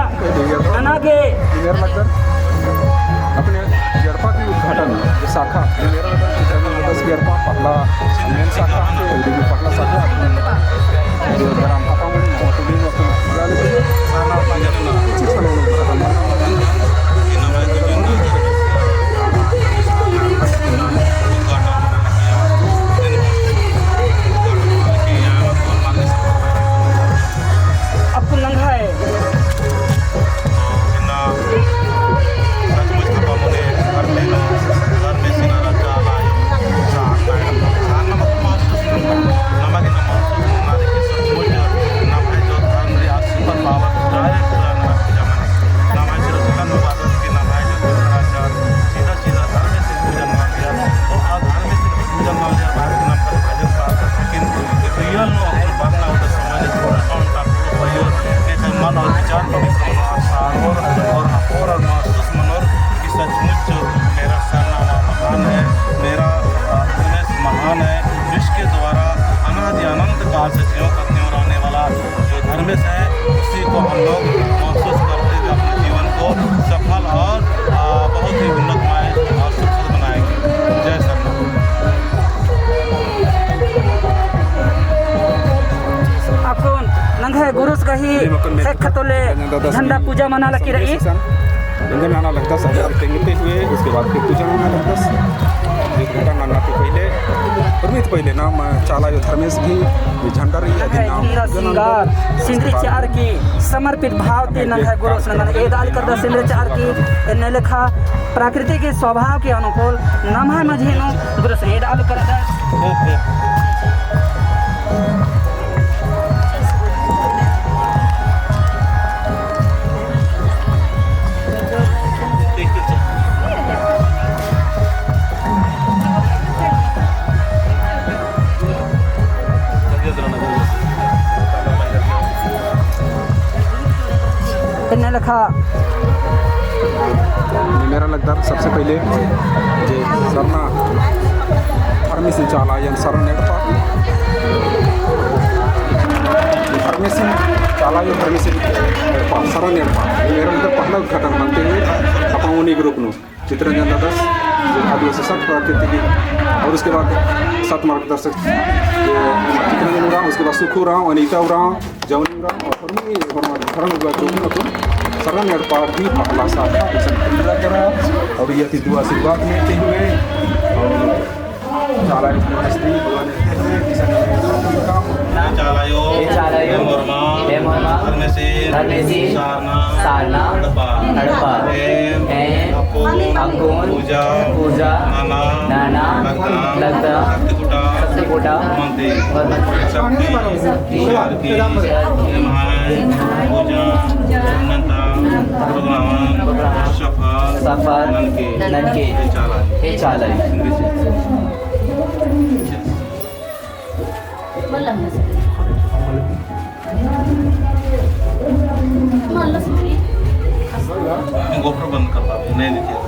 ननागे मेरा लगता अपने जड़पा की उद्घाटन शाखा मेरा लगता 10 जड़पा पहला मेन शाखा पहला शाखा ग्राम पापामुड़ी मोटुली आपको नंगा है गुरुस कही खतोले झंडा पूजा मना लगी रही झंडा मनाना लगता सब टेंगते हुए उसके बाद फिर पूजा मनाना लगता घंटा मनाना के पहले परमित पहले नाम चाला यो धर्मेश की झंडा रही है सिंगार सिंदरी चार की समर्पित भाव ते नंग है गुरुस नंगन ए दाल कर सिंदरी चार की ने लिखा प्रकृति के स्वभाव के अनुकूल नाम है मझेनो गुरुस ए दाल कर लिखा मेरा लगता सबसे पहले जे सरना परमिशन चाला या सर नेड़पा परमिशन चाला या परमिशन नेड़पा सर नेड़पा मेरा मतलब पहला उद्घाटन मानते हुए अपाउनी ग्रुप नो चित्रंजन दादा आदिवासी सत प्राकृतिक और उसके बाद सत मार्गदर्शक चित्रंजन उराव उसके बाद सुखू राव अनीता उराव जवनी उराव और सरन नेड़पाड़ भी पहला शाखा पूजा करा और यह दो आशीर्वाद लेते हुए और चालायो पूजा नाना लगता सत्तिकोटा सफर ननके हे चाला गोप्रो बंद करता नहीं